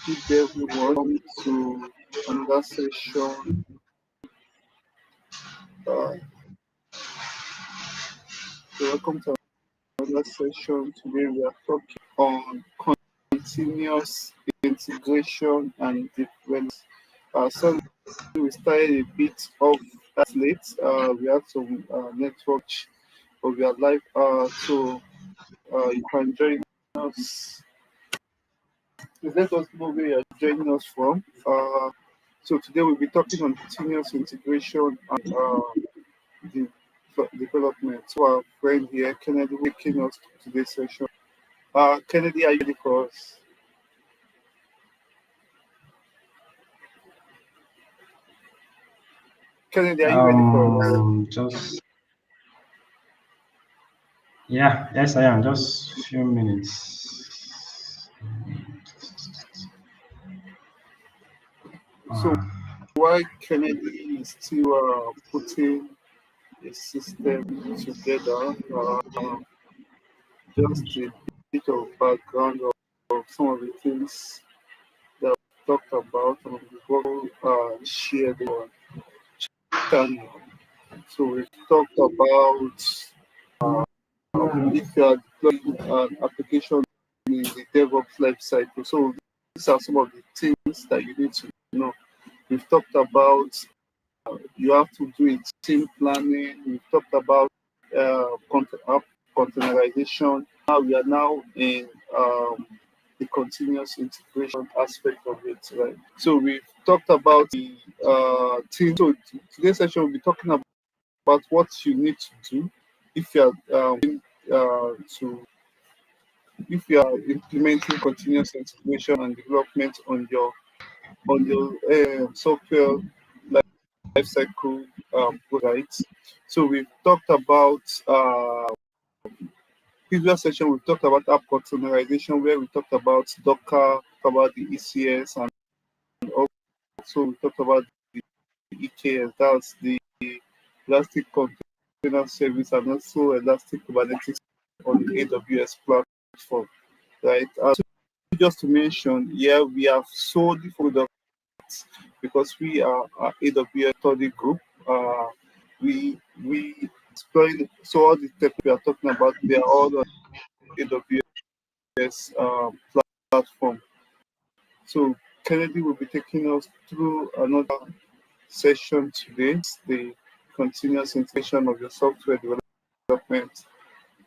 Good everyone to another session. Uh, Welcome to another session. Today we are talking on continuous integration and development. So we started a bit of that late. We had some network, but we are live. You can join us. Please let us know where you are joining us from. So today we'll be talking on continuous integration and the development. So our friend here, Kennedy, will taking us to today's session. Kennedy, are you ready for us? Kennedy, are you ready for us? Just yes, I am. Just a few minutes. So while Kennedy is still putting a system together, just a bit of background of some of the things that we talked about and we will share the channel. So we talked about if you are deploying an application in the DevOps life cycle. So these are some of the things that you need to know. We've talked about you have to do it team planning. We've talked about app containerization. Now we are now in the continuous integration aspect of it, right? So we've talked about the team. So today's session will be talking about what you need to do if you are to if you are implementing continuous integration and development on your software lifecycle right. So we've talked about previous session. We've talked about app containerization, where we talked about Docker, about the ECS, and also we talked about the EKS. That's the Elastic Container Service, and also Elastic Kubernetes on the AWS platform, right? So just to mention, we have sold the products because we are an AWS study group. We explain, so all the tech we are talking about, they are all on AWS platform. So Kennedy will be taking us through another session today, the continuous integration of your software development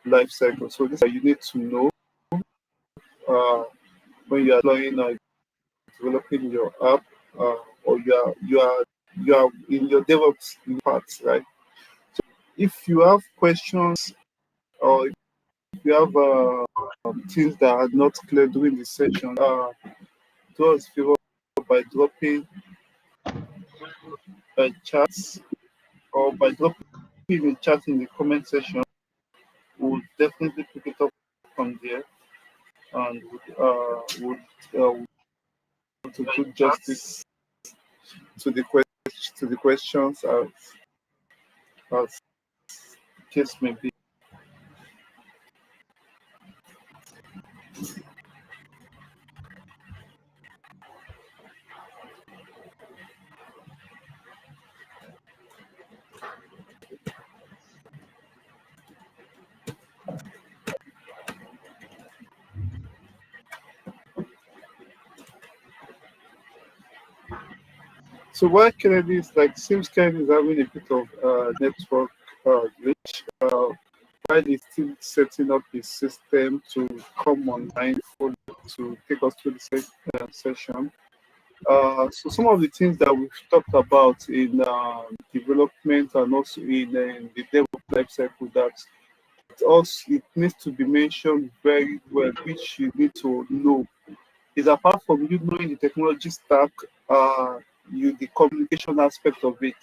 lifecycle. So this is you need to know when you are deploying or developing your app, or you are in your DevOps parts, right? So if you have questions or if you have things that are not clear during the session, do us a favor by dropping chats or by dropping a chat in the comment section. We'll definitely pick it up from there and would to do justice to the questions as the case may be. So while Kennedy is seems Kennedy is having a bit of network glitch, while he's still setting up his system to come online to take us through the session. So some of the things that we've talked about in development and also in the DevOps lifecycle that it needs to be mentioned very well, which you need to know is apart from you knowing the technology stack, the communication aspect of it.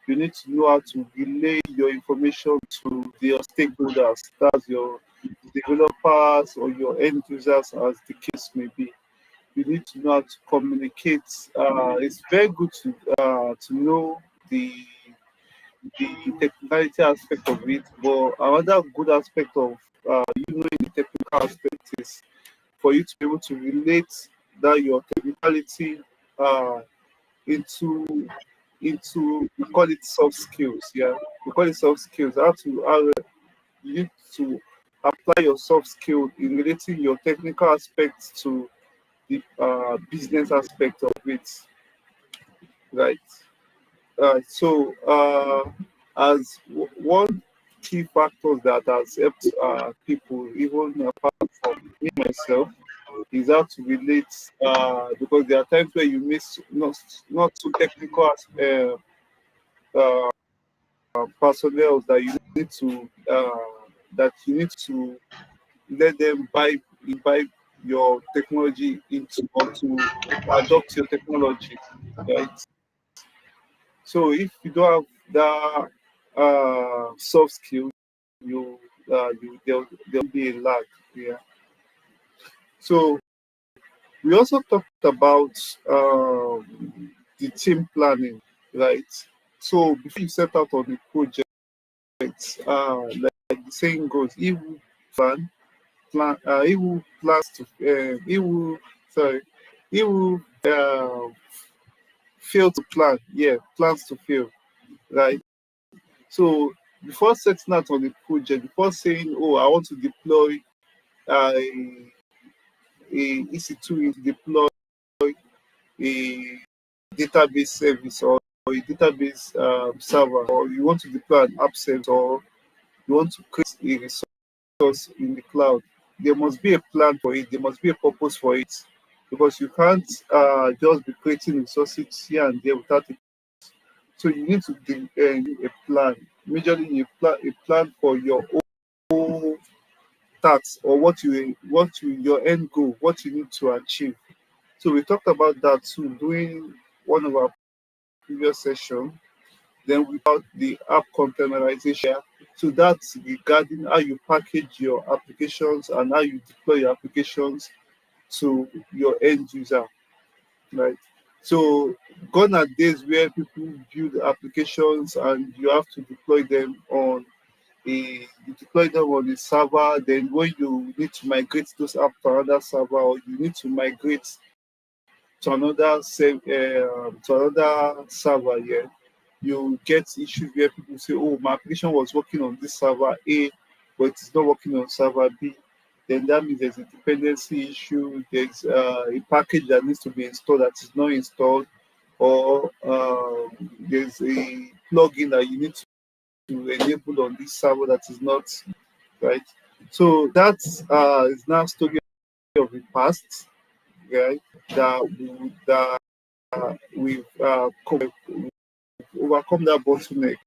You need to know how to relay your information to your stakeholders, that's your developers or your end users, as the case may be. You need to know how to communicate. It's very good to know the technicality aspect of it, but another good aspect of you knowing the technical aspect is for you to be able to relate that your quality into we call it soft skills. Yeah, we call it soft skills. How you need to apply your soft skill in relating your technical aspects to the business aspect of it, right? As one key factors that has helped people, even apart from me myself, is how to relate. Because there are times where you miss not too technical uh, personnel that you need to let them buy your technology into or to adopt your technology, right? So if you don't have that soft skill, you there'll be a lag. Yeah. So we also talked about the team planning, right? So before you set out on a project, like the saying goes, plan he who plans to he who sorry he who fail to plan, yeah, plans to fail, right? So before setting out on the project, before saying, "Oh, I want to deploy a EC2, deploy a database service or a database server, or you want to deploy an app service, or you want to create a resource in the cloud, there must be a plan for it. There must be a purpose for it, because you can't just be creating resources here and there without it. So you need to a plan. Majorly, a plan for your own tasks, or your end goal, what you need to achieve. So we talked about that too during one of our previous sessions. Then we talked the app containerization. So that's regarding how you package your applications and how you deploy your applications to your end user, right? So gone are days where people build applications and you have to deploy them on a server. Then when you need to migrate those apps to another server, or you need to migrate to another server, yeah, you get issues where people say, "Oh, my application was working on this server A, but it's not working on server B." Then that means there's a dependency issue. There's a package that needs to be installed that is not installed, or there's a plugin that you need to enable on this server that is not right. So that's is now story of the past, right? That we've overcome that bottleneck.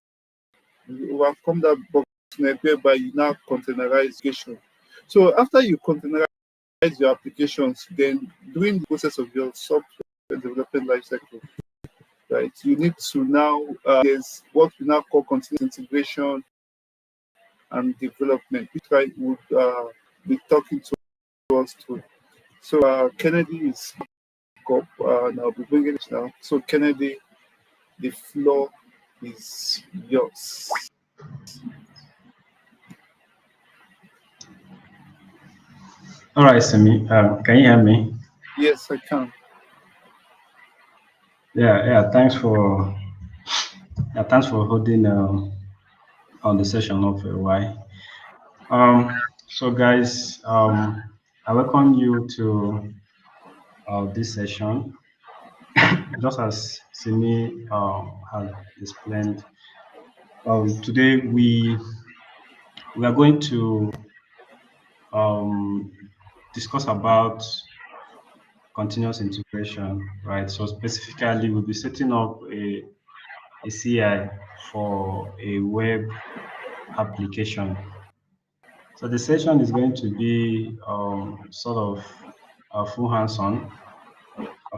We overcome that bottleneck whereby you now containerize application. So after you containerize your applications, then during the process of your software development lifecycle, right? You need to now there's what we now call continuous integration and development, which I would be talking to us to. So Kennedy is up, and I'll be bringing it now. So Kennedy, the floor is yours. All right, Simi. Can you hear me? Yes, I can. Yeah. Thanks for holding on the session up for a while. So guys, I welcome you to this session. Just as Simi has explained, today we are going to um, discuss about continuous integration, right? So specifically, we'll be setting up a CI for a web application. So the session is going to be sort of full hands-on.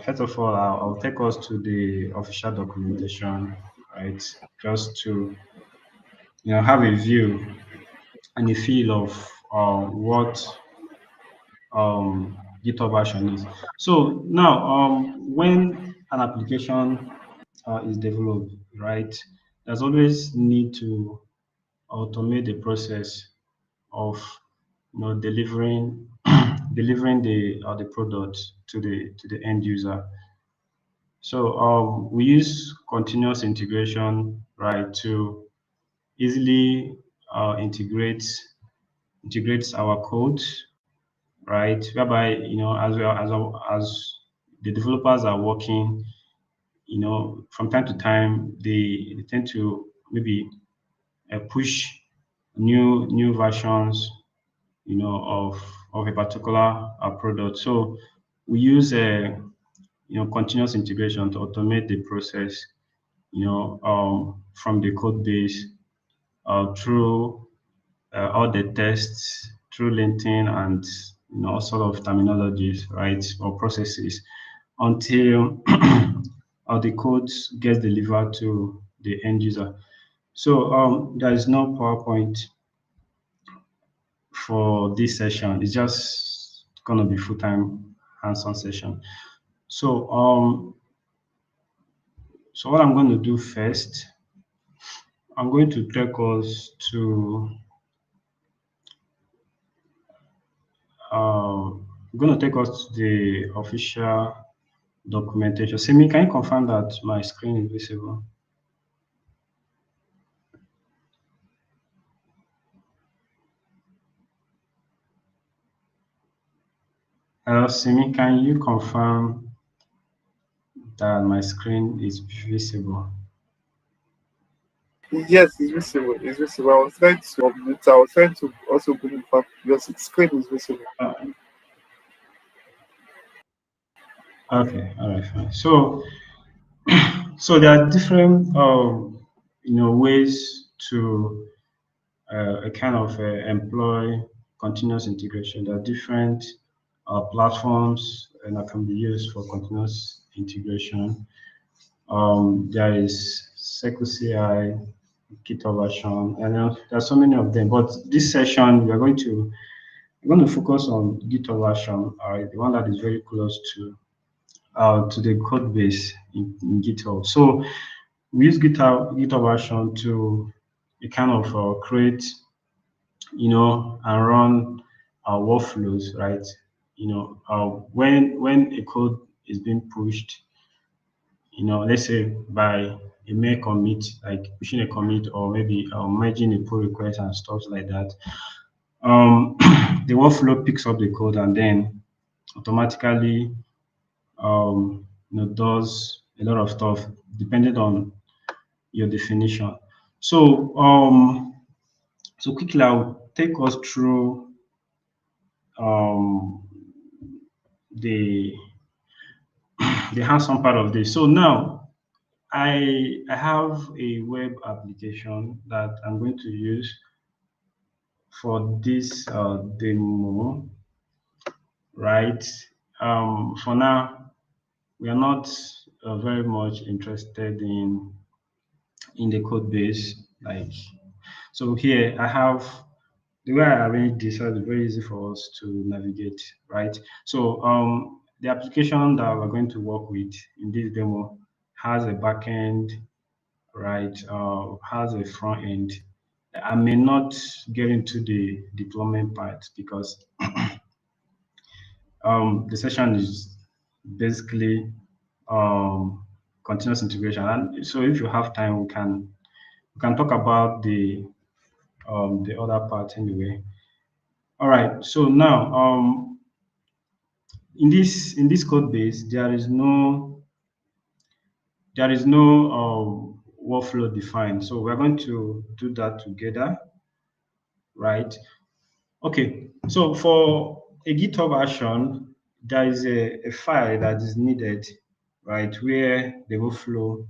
First of all, I'll take us to the official documentation, right? Just to have a view and a feel of what GitHub Action is. So now, when an application is developed, right, there's always need to automate the process of delivering delivering the product to the end user. So we use continuous integration, right, to easily integrates our code, right, whereby as the developers are working, from time to time they tend to maybe push new versions, of a particular product. So we use continuous integration to automate the process, from the code base through all the tests, through linting and all sort of terminologies, right, or processes until the code gets delivered to the end user. So there is no PowerPoint for this session. It's just gonna be full-time hands-on session. So so what I'm going to do first, I'm going to take us to I'm going to take us to the official documentation. Simi, can you confirm that my screen is visible? Simi, can you confirm that my screen is visible? Yes, it's visible. It's visible. I was trying to update. I was trying to also bring it back. Your screen is visible. Uh, okay, all right, fine. So there are different ways to a kind of employ continuous integration. There are different platforms that can be used for continuous integration. There is CircleCI, GitHub Action, and there are so many of them. But this session, we're going to focus on GitHub Action, the one that is very close to the code base in GitHub. So we use GitHub Action to kind of create, and run our workflows, right? When a code is being pushed, let's say by a mail commit, like pushing a commit or maybe merging a pull request and stuff like that. The workflow picks up the code and then automatically does a lot of stuff depending on your definition. So so quickly I'll take us through um, the the hands-on part of this. So now I have a web application that I'm going to use for this demo, right? For now, we are not very much interested in the code base. Like, so here I have the way I arranged this is very easy for us to navigate, right? So the application that we're going to work with in this demo has a backend, right? Has a front end. I may not get into the deployment part because the session is basically continuous integration. And so if you have time, we can talk about the other part anyway. All right. So now in this code base, there is no workflow defined. So we're going to do that together, right? Okay, so for a GitHub action, there is a file that is needed, right, where the workflow,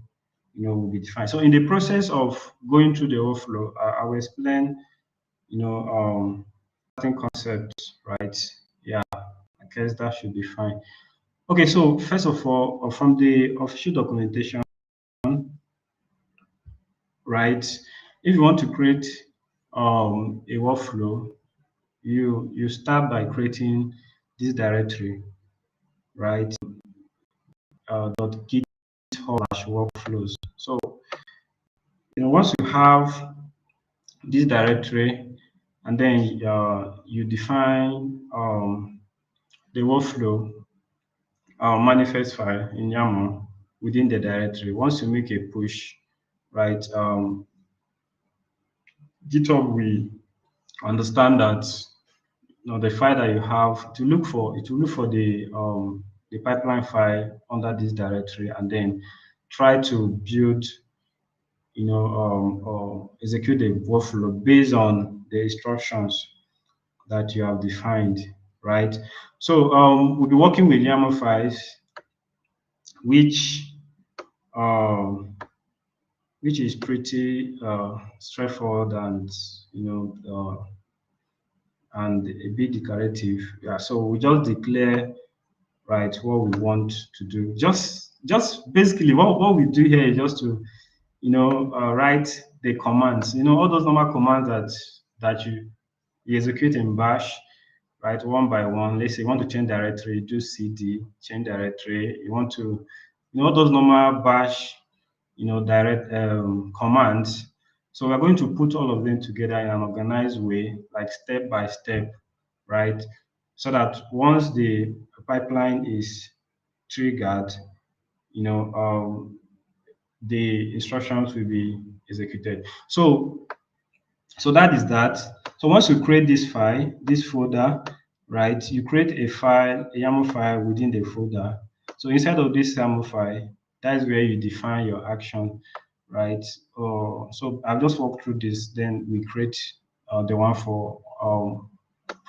will be defined. So in the process of going through the workflow, I will explain, certain concepts, right? Yeah, I guess that should be fine. Okay, so first of all, from the official documentation, right, if you want to create a workflow, you start by creating this directory, right? .github/workflows. So once you have this directory, and then you define the workflow manifest file in YAML within the directory. Once you make a push, right, GitHub will understand that the file that you have to look for it will look for the pipeline file under this directory and then try to build or execute a workflow based on the instructions that you have defined, right? So we'll be working with YAML files, which um, which is pretty straightforward and and a bit declarative. Yeah, so we just declare right what we want to do. Just basically what we do here is just to write the commands. All those normal commands that you execute in Bash, right, one by one. Let's say you want to change directory, do cd, change directory. You want to, all those normal Bash, direct commands. So we're going to put all of them together in an organized way, like step by step, right? So that once the pipeline is triggered, you know, the instructions will be executed. So that is that. So once you create this file, this folder, right, you create a file, a YAML file within the folder. So inside of this YAML file, that is where you define your action, right? So I've just walked through this. Then we create the one for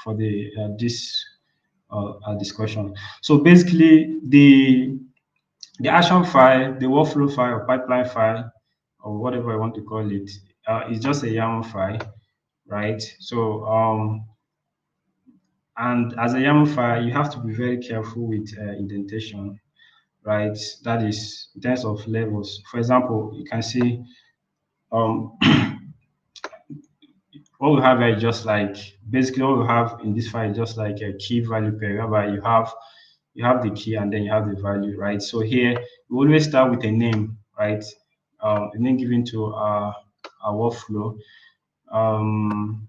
the this discussion. So basically, the action file, the workflow file, or pipeline file, or whatever I want to call it, is just a YAML file, right? So and as a YAML file, you have to be very careful with indentation, right? That is in terms of levels. For example, you can see um, what we have here is just like basically what we have in this file is just like a key value pair, whereby you have the key and then you have the value, right? So here we always start with a name, right? A name given to our workflow. Um,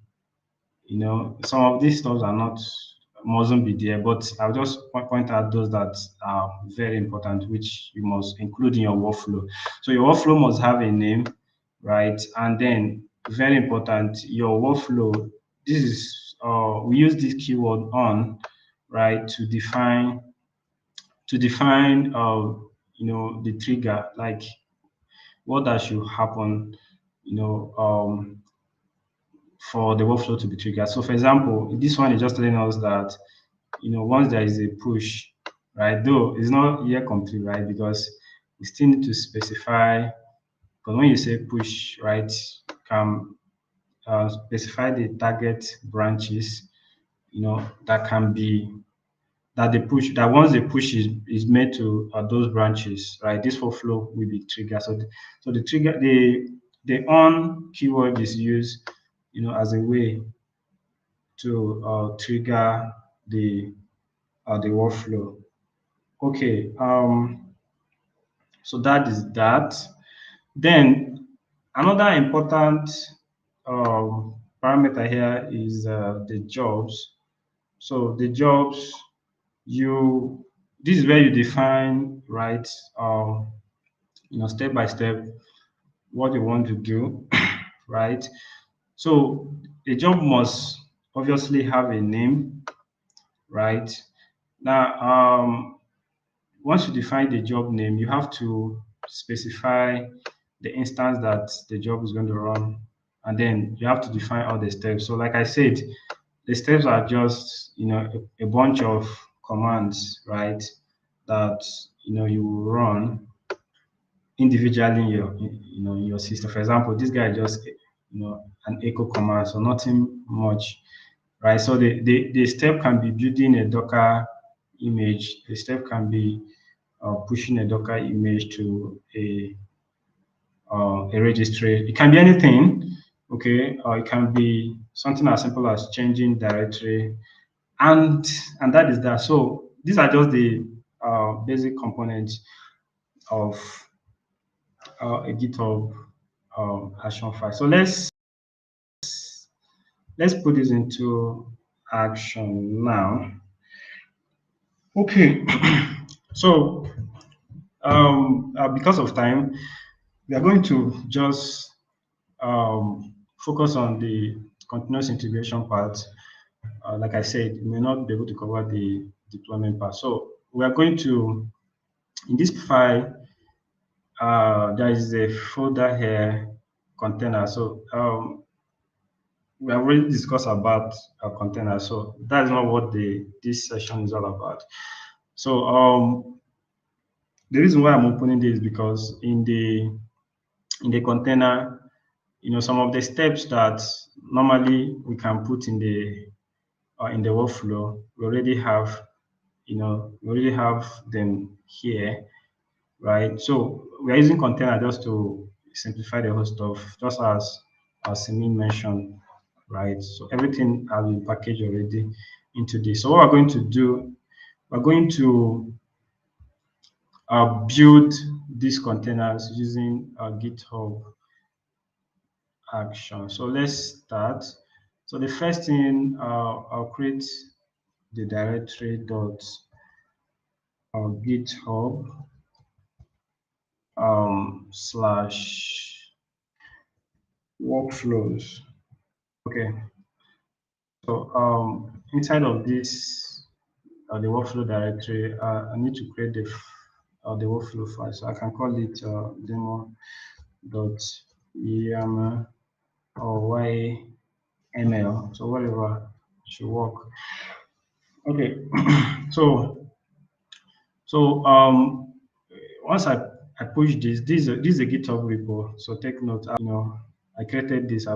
some of these stuff are not mustn't be there, but I'll just point out those that are very important, which you must include in your workflow. So your workflow must have a name, right? And then very important, your workflow. This is we use this keyword on, right, to define the trigger, like what that should happen, you know, for the workflow to be triggered. So for example, this one is just telling us that, once there is a push, right, though it's not yet complete, right, because we still need to specify, because when you say push, right, can specify the target branches, that can be that once the push is made to those branches, right, this workflow will be triggered. So the trigger, the on keyword is used, as a way to trigger the workflow. Okay, so that is that. Then another important parameter here is the jobs. So the jobs, this is where you define, right, step by step what you want to do, right? So a job must obviously have a name, right? Now, once you define the job name, you have to specify the instance that the job is going to run, and then you have to define all the steps. So, like I said, the steps are just a bunch of commands, right? That you will run individually in your system. For example, this guy just an echo command, so nothing much, right? So the step can be building a Docker image. The step can be pushing a Docker image to a registry. It can be anything, okay, or it can be something as simple as changing directory, and that is that. So these are just the basic components of a GitHub action file. So let's put this into action now. Okay. So because of time, we are going to just focus on the continuous integration part. Like I said, we may not be able to cover the deployment part. So we are going to, in this file, there is a folder here, container. So we have already discussed about a container. So that's not what this session is all about. So the reason why I'm opening this is because in the container, some of the steps that normally we can put in the workflow, we already have them here, right? So we are using container just to simplify the whole stuff, just as Simin mentioned, right? So everything has been packaged already into this. So what we're going to do, we're going to build these containers using GitHub Actions. So let's start. So the first thing, I'll create the directory dot GitHub slash workflows. Okay. So inside of this the workflow directory, I need to create the workflow file. So I can call it demo.yaml or yml. So whatever should work. Okay. so so once I push this is a GitHub repo. So take note. I created this.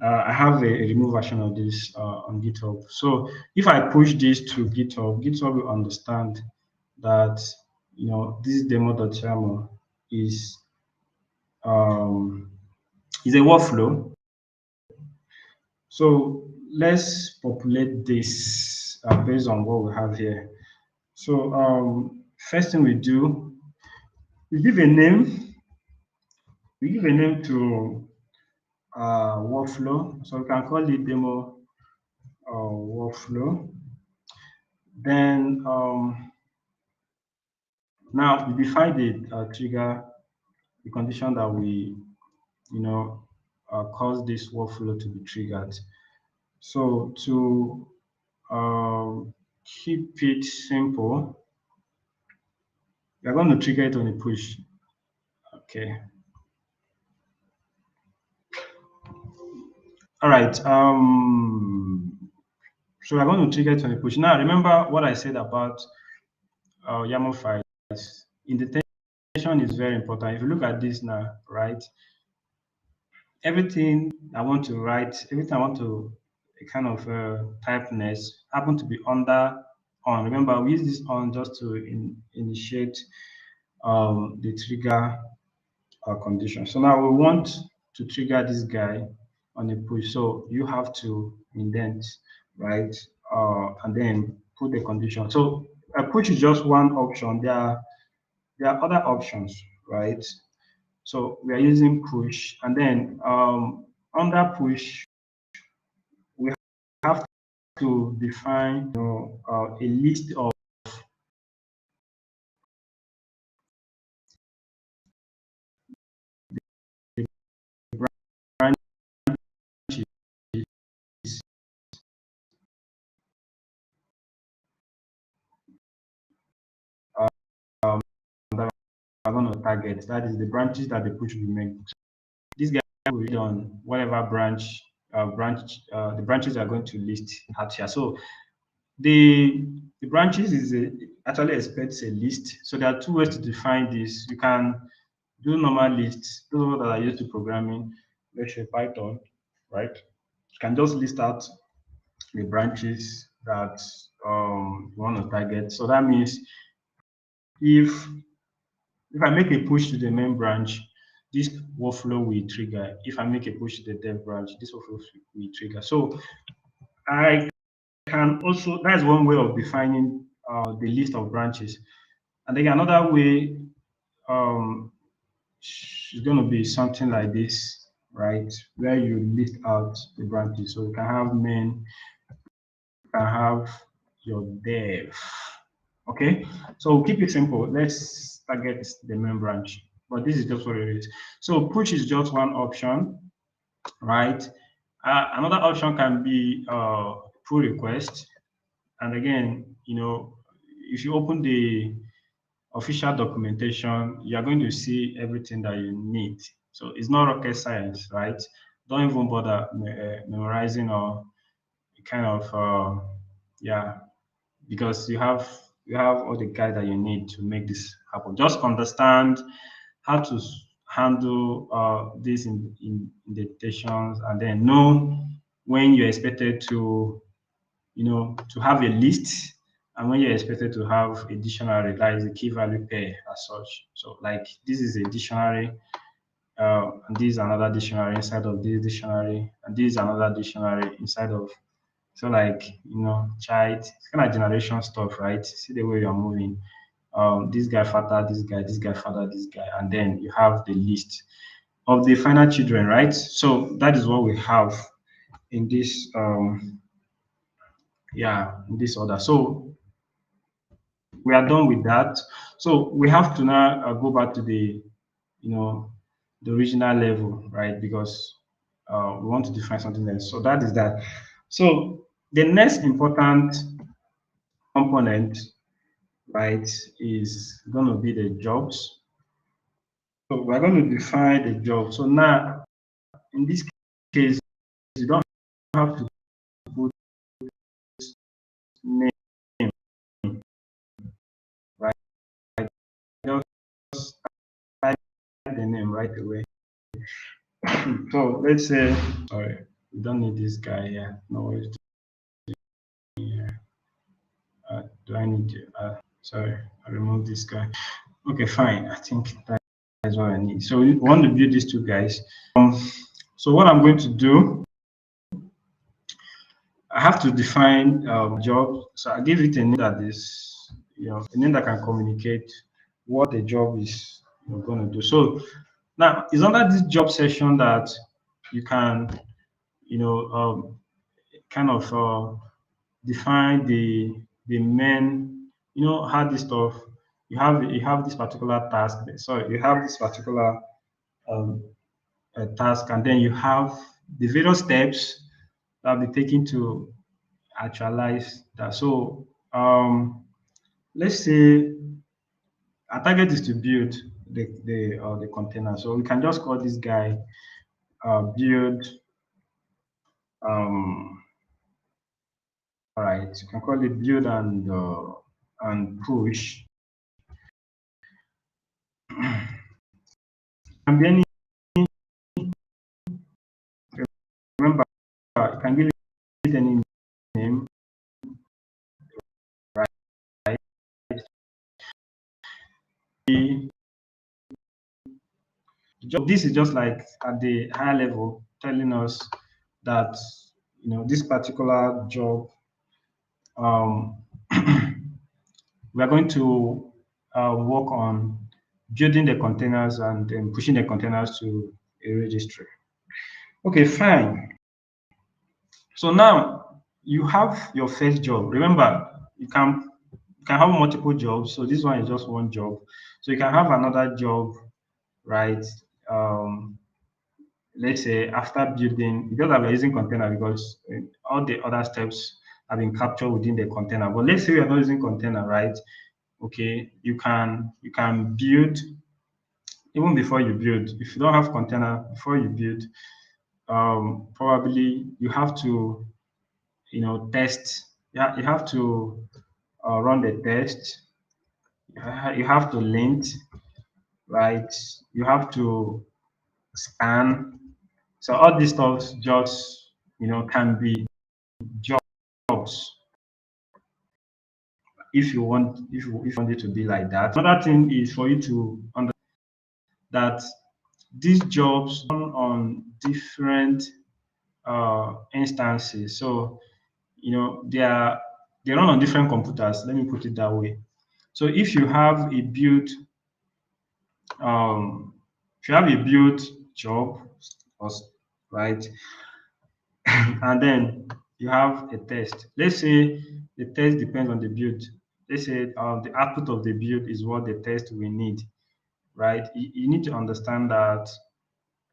I have a remote version of this on GitHub. So if I push this to GitHub will understand that this demo.yaml is um, is a workflow. So let's populate this based on what we have here. So first thing we do, we give a name. We give a name to workflow. So we can call it demo workflow. Then now we define the trigger, the condition that we cause this workflow to be triggered. So to keep it simple, we're going to trigger it on a push. Okay. All right. So we're going to trigger it on a push. Now remember what I said about YAML files. Indentation is very important. If you look at this now, right? Everything I want to write, everything I want to kind of type next happen to be under on. Remember, we use this on just to initiate the trigger condition. So now we want to trigger this guy on a push. So you have to indent, right? And then put the condition. So a push is just one option. There are other options, right? So we are using push, and then under push, we have to define a list of branches that are going to target. That is the branches that the push will make. This guy will read on whatever the branches are going to list out here. So the branches actually expects a list. So there are two ways to define this. You can do normal lists. Those that are used to programming, let's say Python, right? You can just list out the branches that you want to target. So that means if if I make a push to the main branch, this workflow will trigger. If I make a push to the dev branch, this workflow will trigger. So I can also, that's one way of defining the list of branches. And then another way um, is going to be something like this, right? Where you list out the branches. So you can have main, you can have your dev. Okay, so we'll keep it simple. Let's target the main branch, but this is just what it is. So push is just one option, right? Another option can be pull request. And again, if you open the official documentation, you are going to see everything that you need. So it's not rocket science, right? Don't even bother memorizing or kind of yeah, because you have all the guide that you need to make this happen. Just understand how to handle these indentations, and then know when you're expected to have a list, and when you're expected to have a dictionary, that is a key value pair as such. So like this is a dictionary, and this is another dictionary inside of this dictionary, and this is another dictionary inside of. So like child, it's kind of generation stuff, right? See the way you're moving. This guy father, this guy father, this guy, and then you have the list of the final children, right? So that is what we have in this in this order. So we are done with that. So we have to now go back to you know the original level, right? Because we want to define something else. So that is that. So the next important component, right, is going to be the jobs. So we're going to define the job. So now, in this case, you don't have to put name, right? Just type the name right away. So let's say, sorry, we don't need this guy here. No worries. Do I need to? Sorry, I removed this guy. Okay, fine. I think that's what I need. So we want to build these two guys. So what I'm going to do, I have to define job. So I give it a name that is, a name that can communicate what the job is going to do. So now it's under this job section that you can, kind of define the main, how this stuff. You have this particular task. So you have this particular um, task, and then you have the various steps that will be taken to actualize that. So let's say our target is to build the container. So we can just call this guy build. All right, you can call it build and push. Can be any. Remember, you can give it any name. Right. This is just like at the higher level telling us that this particular job, um, we are going to work on building the containers and then pushing the containers to a registry. Okay, fine. So now you have your first job. Remember, you can have multiple jobs. So this one is just one job. So you can have another job, right? Let's say after building, because I'm using container because all the other steps have been captured within the container. But let's say we are not using container, right? Okay, you can build even before you build. If you don't have container before you build, probably you have to test. Yeah, you have to run the test. You have to lint, right? You have to scan. So all these stuff just can be jobs if you want it to be like that. Another thing is for you to understand that these jobs run on different instances. So they run on different computers. Let me put it that way. So if you have a build job, right, and then you have a test. Let's say the test depends on the build. They say the output of the build is what the test we need, right? You need to understand that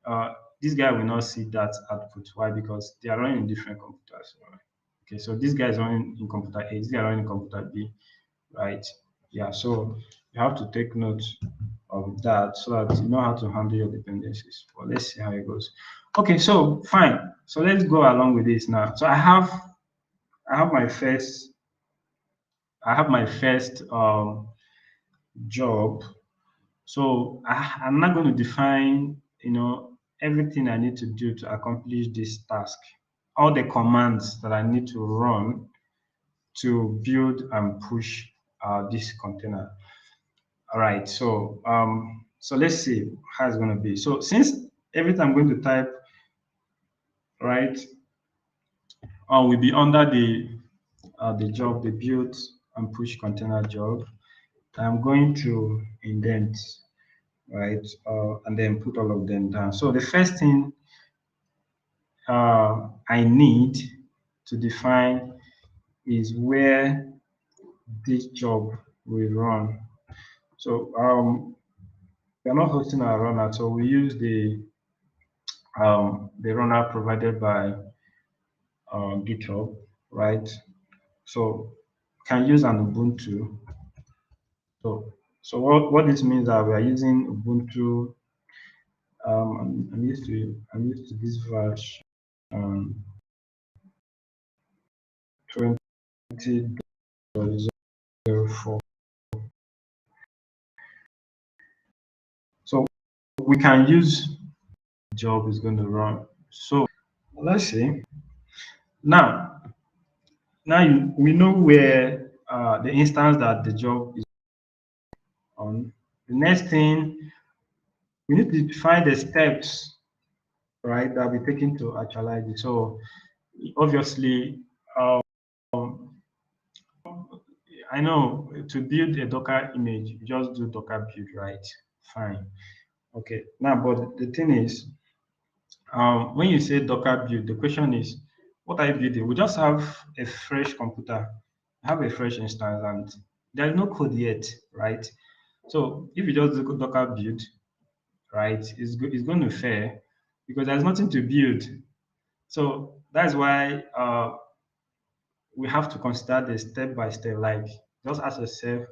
uh, this guy will not see that output. Why? Because they are running in different computers. Right? Okay, so this guy is running in computer A, this guy is running in computer B, right? Yeah, so you have to take note of that so that you know how to handle your dependencies. Well, let's see how it goes. Okay, so fine. So let's go along with this now. So I have my first job. So I'm not going to define, everything I need to do to accomplish this task. All the commands that I need to run to build and push this container. All right. So let's see how it's going to be. So since everything I'm going to type, right, will be under the job, the build and push container job. I'm going to indent, right, and then put all of them down. So the first thing I need to define is where this job will run. So we're not hosting our runner, so we use the runner provided by GitHub, right? So can use an Ubuntu. So what this means that we are using Ubuntu. I'm used to this version 20.04. So we can use job is going to run. So let's see. Now, we know where the instance that the job is on. The next thing, we need to define the steps, right, that will be taken to actualize it. So obviously, um, I know to build a Docker image, you just do Docker build, right? Fine. Okay. Now, but the thing is, when you say Docker build, the question is, what are you building? We just have a fresh computer, have a fresh instance, and there's no code yet, right? So if you just do Docker build, right, it's going to fail because there's nothing to build. So that's why we have to consider the step by step. Like just ask yourself,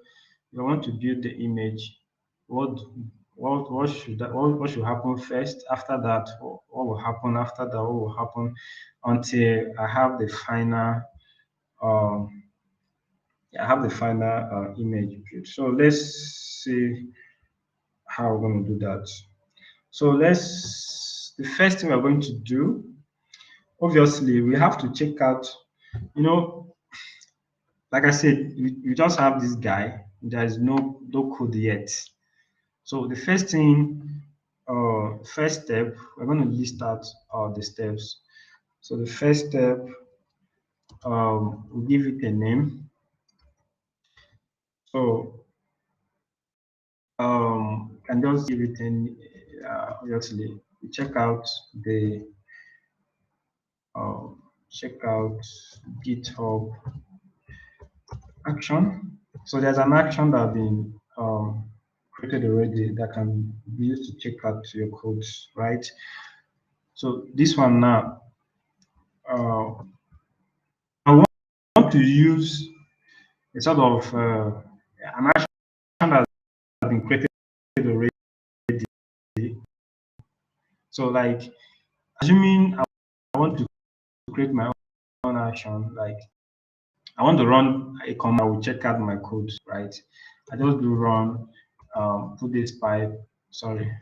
you want to build the image, what what should happen first? After that, what will happen after that? What will happen until I have the final um image built. So let's see how we're going to do that. So the first thing we're going to do, obviously, we have to check out, you know, like I said, we just have this guy. There is no code yet. So the first step, we're going to list out the steps. So the first step, we give it a name. So can just give it an obviously we check out GitHub action. So there's an action that has been created already that can be used to check out your codes, right? So this one now, I want to use a sort of an action that has been created already. So like, assuming I want to create my own action, like I want to run a command, I will check out my code, right? I just do run, put this pipe, sorry,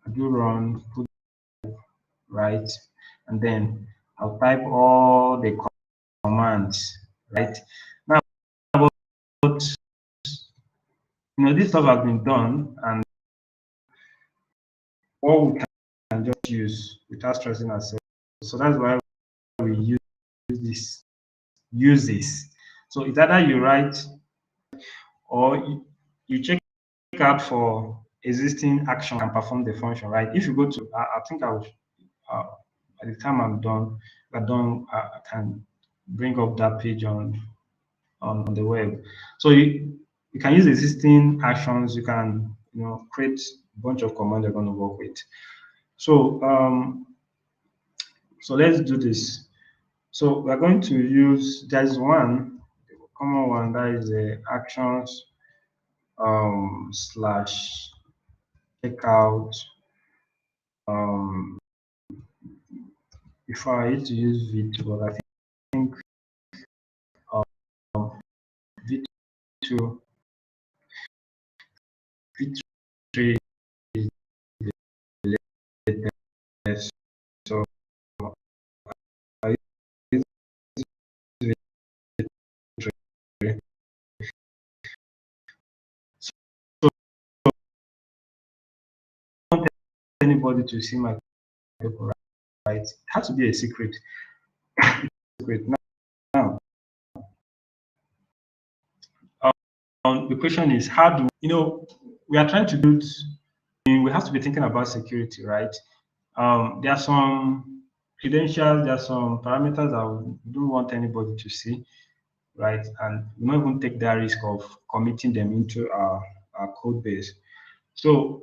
I do run, put right, and then I'll type all the commands, right? Now, but this stuff has been done, and all we can just use without stressing ourselves. So that's why we use this. So it's either you write or you check out for existing action and perform the function, right? If you go to, I think I will, by the time I'm done, I can bring up that page on on the web. So you can use existing actions. You can create a bunch of commands you're going to work with. So so let's do this. So we're going to use, there's one common one, that is the actions slash checkout. Before I used to use V2, but I think V2 V3 is the latest. So I use V3. So I don't want anybody to see my paper, right? It has to be a secret. Now, the question is, how do we are trying to build? We have to be thinking about security, right? There are some credentials, there are some parameters that we don't want anybody to see, right? And we don't even take that risk of committing them into our code base. So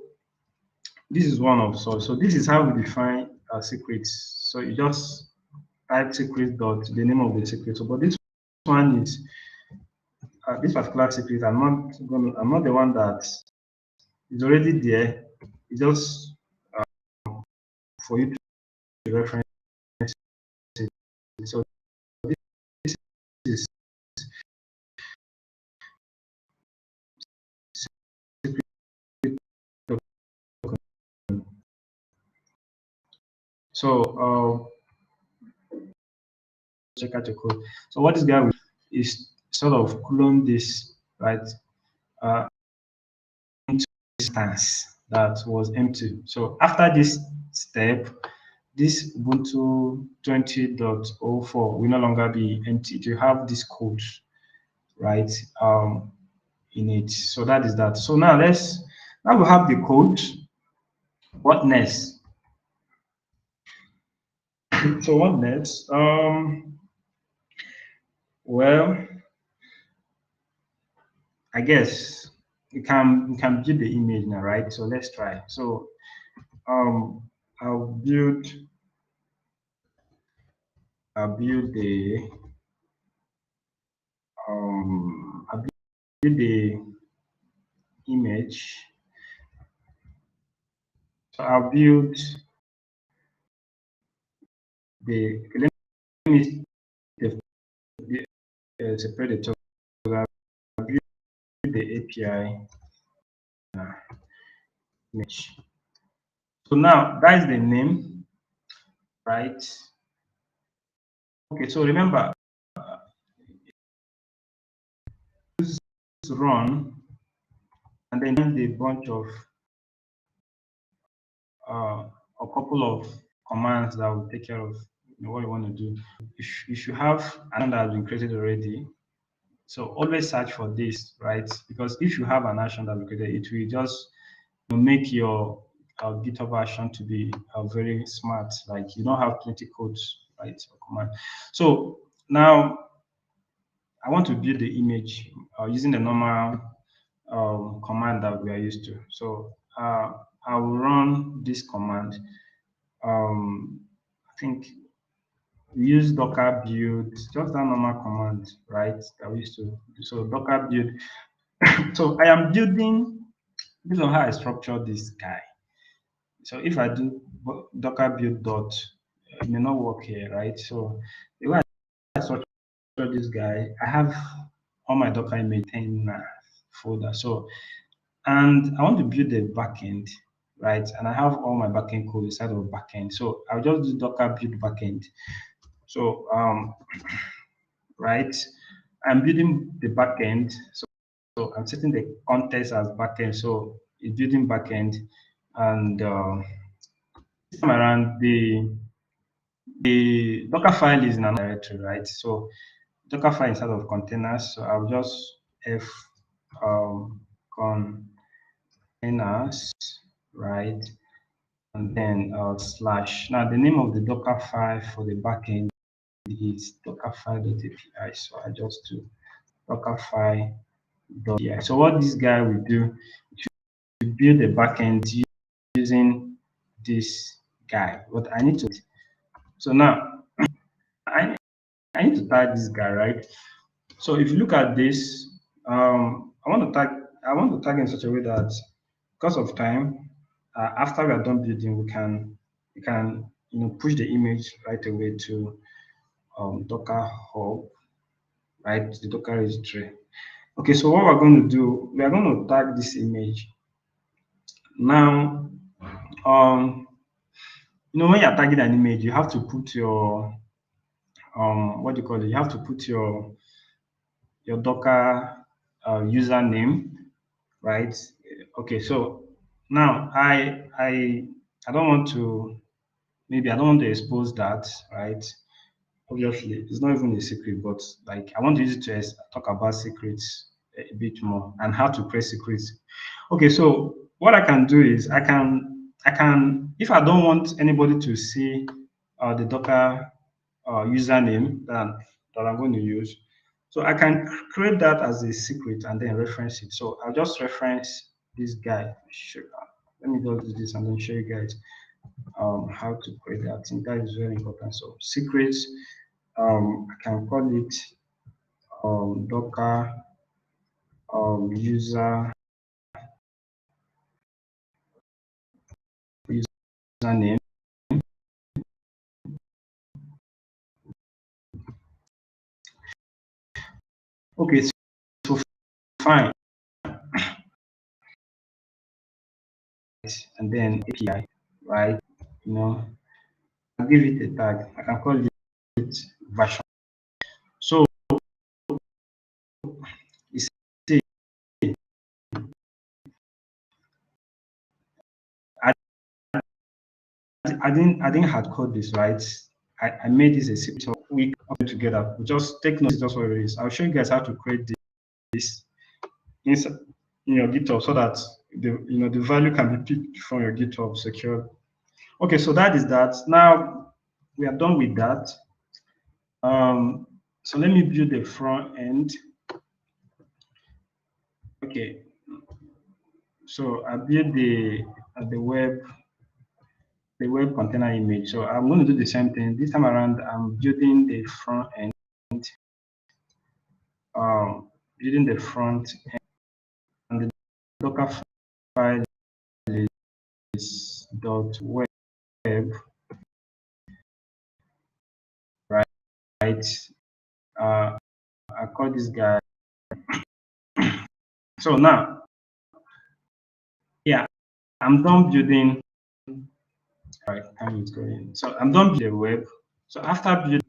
this is one of so this is how we define secrets. So you just type secret dot the name of the secret. So, but this one is this particular secret. I'm not the one that is already there. It's just for you to reference it. So this is secret document. So check out your code. So what this guy will is sort of clone this, right? Into instance that was empty. So after this step, this Ubuntu 20.04 will no longer be empty. You have this code, right, in it. So that is that. So now now we have the code. What next? So what next? Well, I guess we can build the image now, right? So let's try. So um, I'll build the I'll build the image. So I'll build let me separate the top. So I'll build the API image. So now that is the name, right? Okay, so remember, run and then the bunch of a couple of commands that will take care of what you want to do. If you have an action that has been created already, so always search for this, right? Because if you have an action that will be created, it will just make your GitHub action to be very smart. Like you don't have plenty codes, right? Or command. So now I want to build the image using the normal command that we are used to. So I will run this command. I think we use docker build, just that normal command, right? That we used to do. So docker build. So I am building based on how I structure this guy. So if I do docker build dot, it may not work here, right? So the way I structure this guy, I have all my docker image in folder. So and I want to build a backend, right? And I have all my backend code inside of backend. So I'll just do docker build backend. So right, I'm building the backend. So I'm setting the context as backend. So it's building backend, and this time around the Docker file is in another directory, right? So Docker file inside of containers. So I'll just f containers, right? And then slash. Now the name of the Docker file for the backend is dockerfile.api. So I just do dockerfile. So what this guy will do, to build a backend using this guy. But I need to. So now I need to tag this guy, right? So if you look at this, I want to tag in such a way that because of time, after we are done building, we can push the image right away to Docker Hub, right? The Docker registry. Okay, so what we're going to do, we are going to tag this image. Now, when you're tagging an image, you have to put your what do you call it? You have to put your Docker username, right? Okay, so now I don't want to, maybe I don't want to expose that, right? Obviously, it's not even a secret, but like I want to use it to talk about secrets a bit more and how to create secrets. Okay, so what I can do is I can if I don't want anybody to see the Docker username that I'm going to use, so I can create that as a secret and then reference it. So I'll just reference this guy. Sure. Let me just do this and then show you guys how to create that. I think that is very important. So secrets, I can call it Docker user username. Okay, so fine, and then API, right? I'll give it a tag. I can call it version. So it's I, I didn't hard code this, right? I made this a simple week together. Just take notes, just what it is. I'll show you guys how to create this inside in your GitHub so that the value can be picked from your GitHub secure. Okay, so that is that. Now we are done with that. So let me build the front end. Okay, so I built the web container image. So I'm going to do the same thing this time around. I'm building the front end. Building the front end, and the Docker file is .web, right? I call this guy. So now, yeah, I'm done building. Right, time is going. So I'm done building the web. So after building,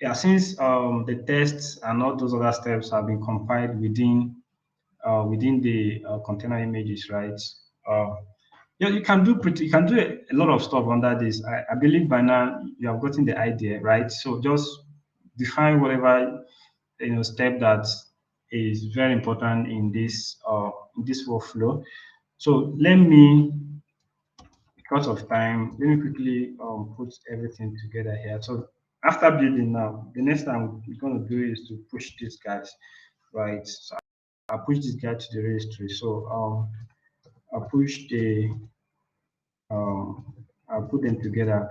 yeah, since the tests and all those other steps have been compiled within the container images, right? Yeah, you can do a lot of stuff under this. I believe by now you have gotten the idea, right? So just define whatever step that is very important in this workflow. So let me, because of time, let me quickly put everything together here. So after building now, the next time we're going to do is to push these guys, right? So I push this guy to the registry. So I push the I'll put them together,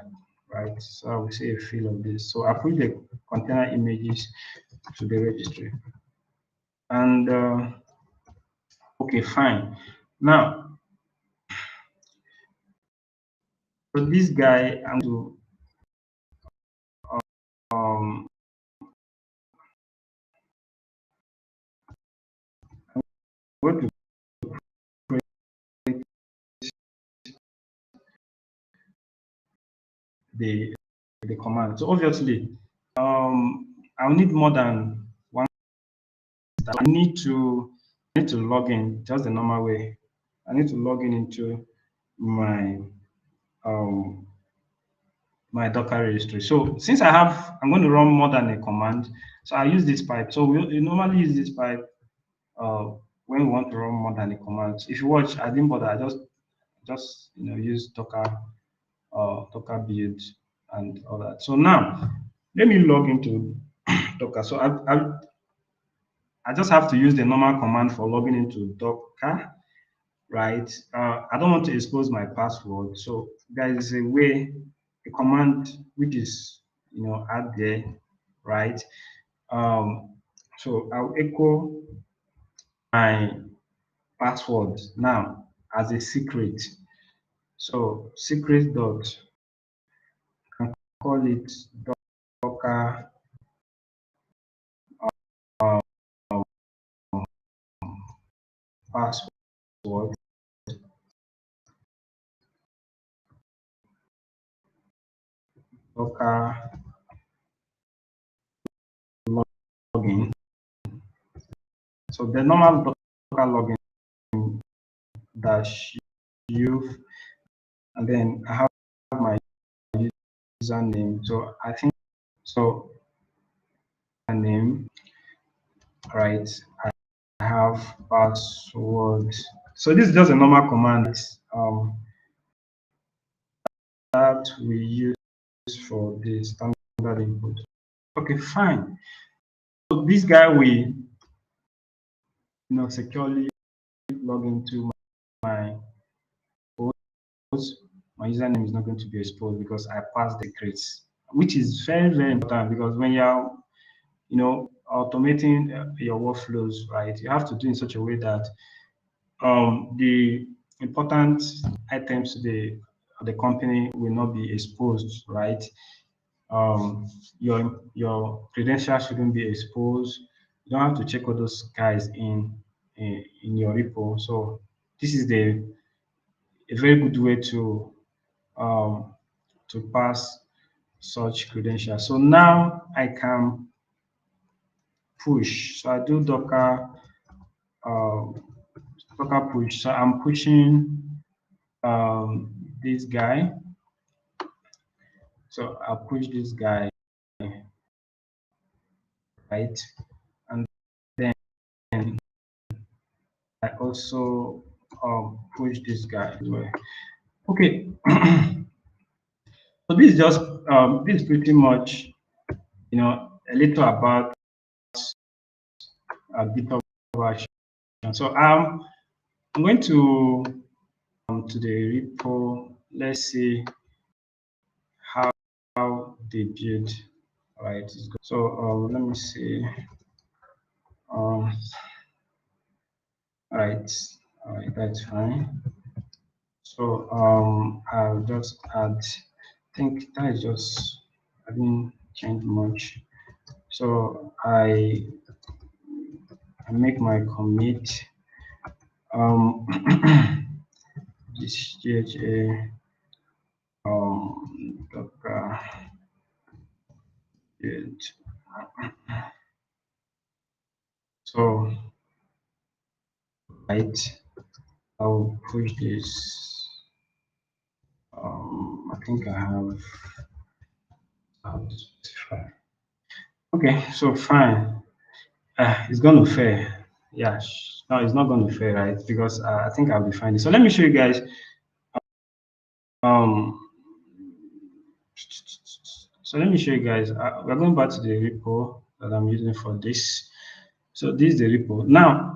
right? So I will see a feel of this. So I put the container images to the registry. And okay, fine. Now, so this guy, I'm um, going to create the command. So obviously, I'll need more than one. I need to log in just the normal way. I need to log in into my um, my Docker registry. So since I'm going to run more than a command. So I use this pipe. So we normally use this pipe when we want to run more than a command. If you watch, I didn't bother. I just use Docker build and all that. So now let me log into Docker. So I just have to use the normal command for logging into Docker, right? I don't want to expose my password. So there is a way, a command which is, out there, right? So I'll echo my password now as a secret. So secret dot, call it Docker password, Docker login. So the normal Docker login dash youth, and then I have my username. So I think so. My name, right? I have password. So this is just a normal command that we use for the standard input. Okay, fine. So this guy will, securely log into my post. My username is not going to be exposed because I passed the secrets, which is very, very important because when you're, automating your workflows, right, you have to do in such a way that the important items to the company will not be exposed, right? Your credentials shouldn't be exposed. You don't have to check all those guys in your repo. So this is a very good way um, to pass such credentials. So now I can push. So I do uh, Docker push. So I'm pushing this guy. So I'll push this guy, right? And then I also push this guy as well. Okay. So this is just this is pretty much a little about GitHub Action. So I'm going to the repo. Let's see how they build. All right. So let me see. All right. All right. That's fine. So I'll just add. I think that is just. I didn't change much. So I make my commit. This GHA Docker build. So right, I'll push this. I think I have. I'll specify. Okay, so fine. It's going to fail. Yeah, no, it's not going to fail, right? Because I think I'll be fine. So let me show you guys. Um, so let me show you guys. We're going back to the repo that I'm using for this. So this is the repo. Now,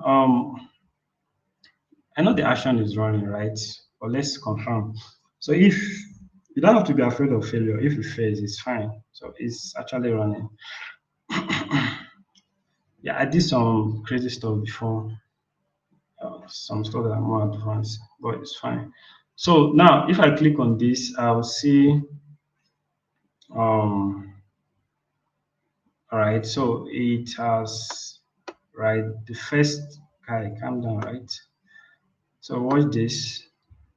I know the action is running, right? But let's confirm. So if you don't have to be afraid of failure, if it fails, it's fine. So it's actually running. Yeah, I did some crazy stuff before. Some stuff that are more advanced, but it's fine. So now, if I click on this, I'll see. All right. So it has right the first guy. Calm down, right? So watch this.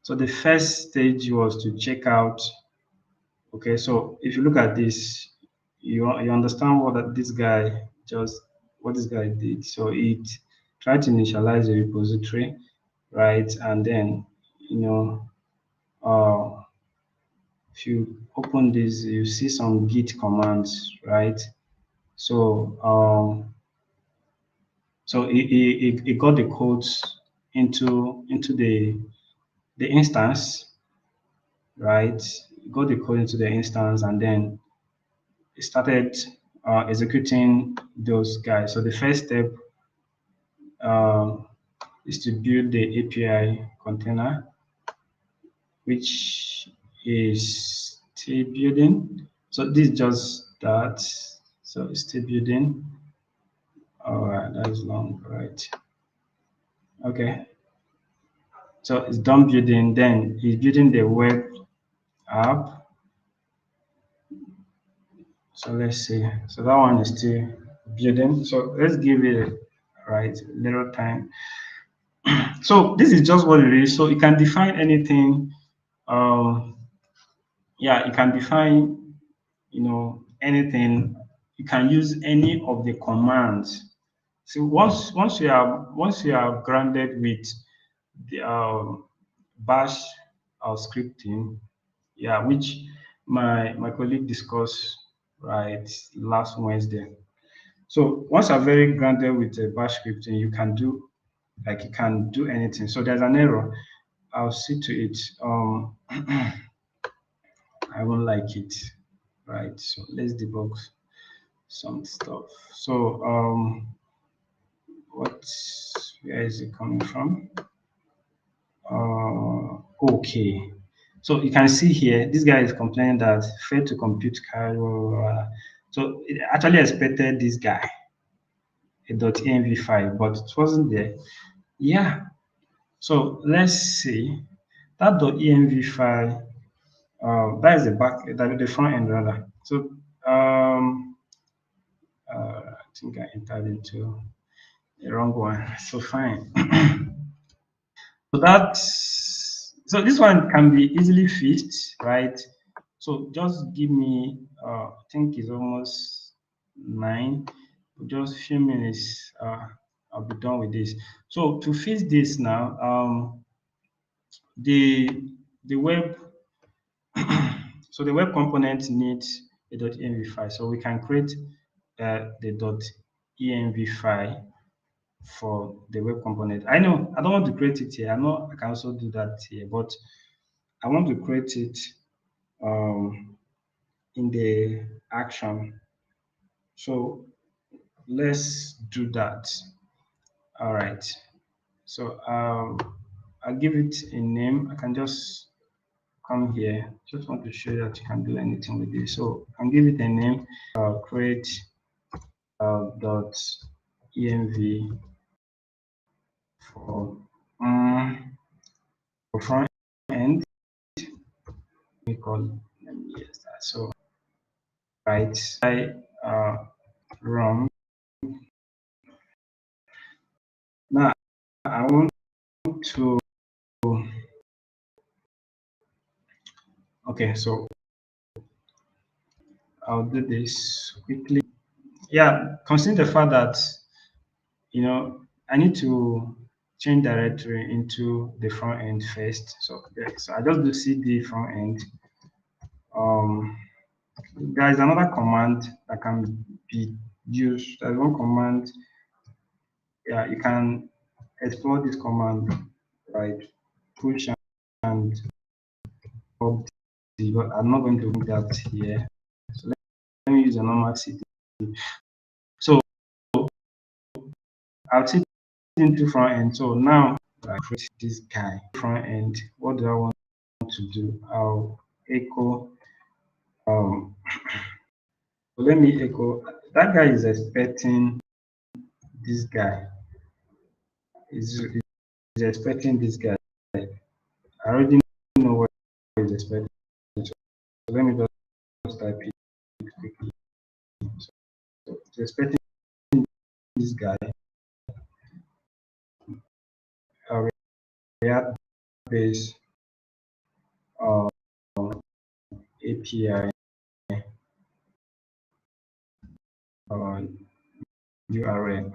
So the first stage was to check out. Okay, so if you look at this, you understand this guy just what this guy did. So it tried to initialize the repository, right? And then uh, if you open this, you see some git commands, right? So it got the codes into the instance, right? It got the code into the instance, and then it started executing those guys. So the first step um, is to build the API container, which is still building. So this is just that. So it's still building. All right, that is long, right? Okay. So it's done building. Then he's building the web app. So let's see. So that one is still building. So let's give it right little time. So this is just what it is. So you can define anything. Um, yeah, you can define, anything. You can use any of the commands. So once you are grounded with the bash scripting, yeah, which my colleague discussed right last Wednesday. So once you're very grounded with the bash scripting, you can do anything. So there's an error. I'll see to it. I won't like it. Right. So let's debug some stuff. So what where is it coming from? Okay. So you can see here, this guy is complaining that failed to compute Cairo. So it actually expected this guy, a .env file, but it wasn't there. Yeah. So let's see. That .env file, that is the front end rather. So I think I entered into the wrong one. So fine. So this one can be easily fixed, right? So just give me, I think it's almost 9, just a few minutes. I'll be done with this. So to fix this now, the the web so the web component needs a .env file. So we can create the .env file for the web component. I know I don't want to create it here. I know I can also do that here, but I want to create it in the action. So let's do that. All right. So I'll give it a name. I can just come here. Just want to show you that you can do anything with this. So I can give it a name. Create dot env for um, for front end. We call let me use that. So right, I run. Now I want to okay. So I'll do this quickly. Yeah, consider the fact that I need to change directory into the front end first. So yeah, so I just do cd front end. Um, there is another command that can be used. There's one command. Yeah, you can explore this command, right? Push and pop, but I'm not going to do that here. So let me use a normal cd. So I'll take it into front end. So now I create this guy front end. What do I want to do? I'll echo. So let me echo. That guy is expecting this guy. Is expecting this guy. I already know what he's expecting. So let me just type it quickly. So he's expecting this guy. A React based API URL.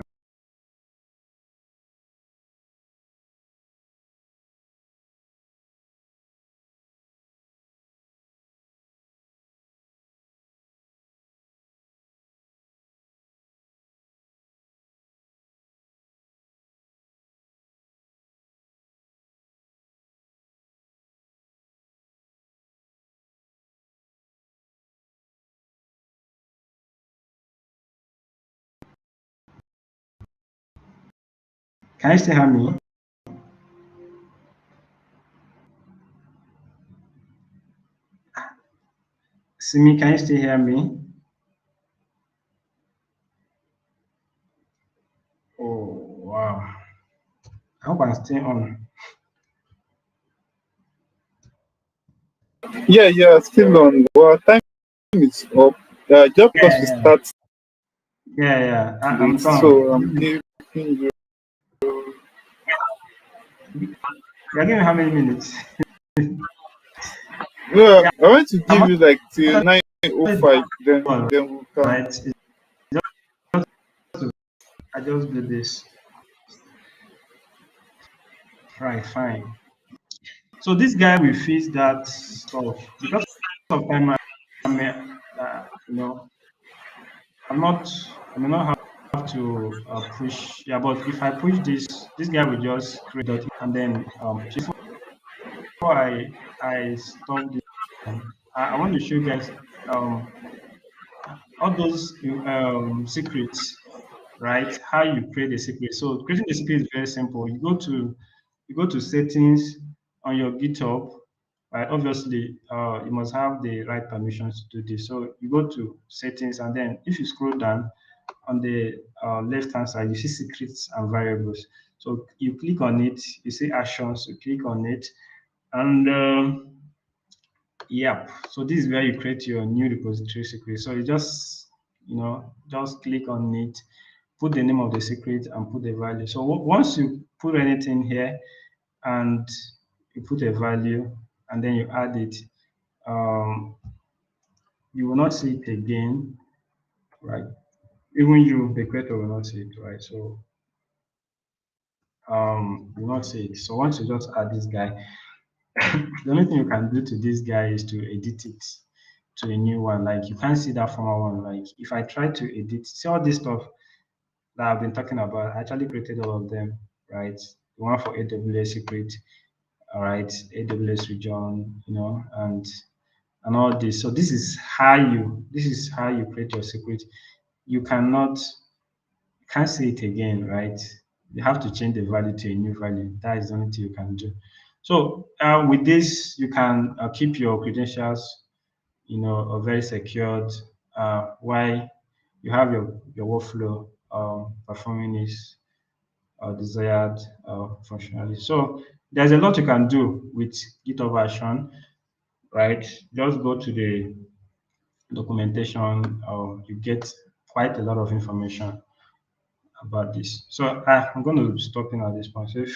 Can you still hear me? Simi, can you still hear me? Oh, wow. I hope I'm still on. Yeah, yeah, still on. Well, time is up. Just because Yeah, we yeah. start Yeah, yeah. I'm late, done. so I'm giving you. You're giving me how many minutes? Yeah, Yeah, I want to give I'm you like till actually 9:05. done, Then we can. right? It's just to, I just do this. Right, fine. So this guy will fix that stuff because of time. I may, you know, I'm not. I may not have to push. Yeah, but if I push this guy will just create dot and then before I stop this, I want to show you guys um all those secrets, right? How you create a secret. So creating a secret is very simple. You go to settings on your GitHub, right? Obviously, you must have the right permissions to do this. So you go to settings, and then if you scroll down on the left hand side, you see secrets and variables. So you click on it. You see actions. You click on it, and yep. So this is where you create your new repository secret. So you just click on it, put the name of the secret and put the value. So once you put anything here and you put a value and then you add it, um, you will not see it again, right? Even you, the creator, will not see it, right? So you will not see it. So once you just add this guy, the only thing you can do to this guy is to edit it to a new one. Like you can't see that former one. Like if I try to edit, see all this stuff that I've been talking about, I actually created all of them, right? The one for AWS secret, all right, AWS region, and all this. So this is how you create your secret. You can't say it again, right? You have to change the value to a new value. That is the only thing you can do. So with this, you can keep your credentials, very secured. While you have your workflow performing its desired functionality. So there's a lot you can do with GitHub Action, right? Just go to the documentation. You get quite a lot of information about this. So I'm going to stop in at this point. So if you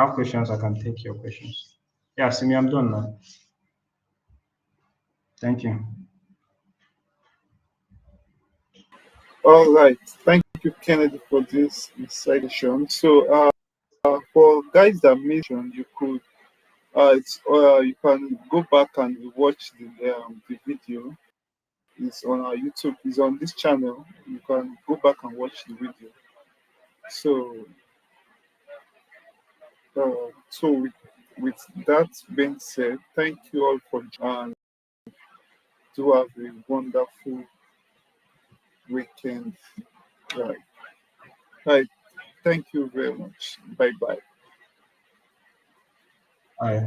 have questions, I can take your questions. Yeah, Simi, I'm done now. Thank you. All right. Thank you, Kennedy, for this insight. So, for guys that mentioned, you can go back and watch the video. It's on our YouTube. It's on this channel. You can go back and watch the video. So, with that being said, thank you all for joining. Do have a wonderful weekend. Right. Right. Thank you very much. Bye bye. All right.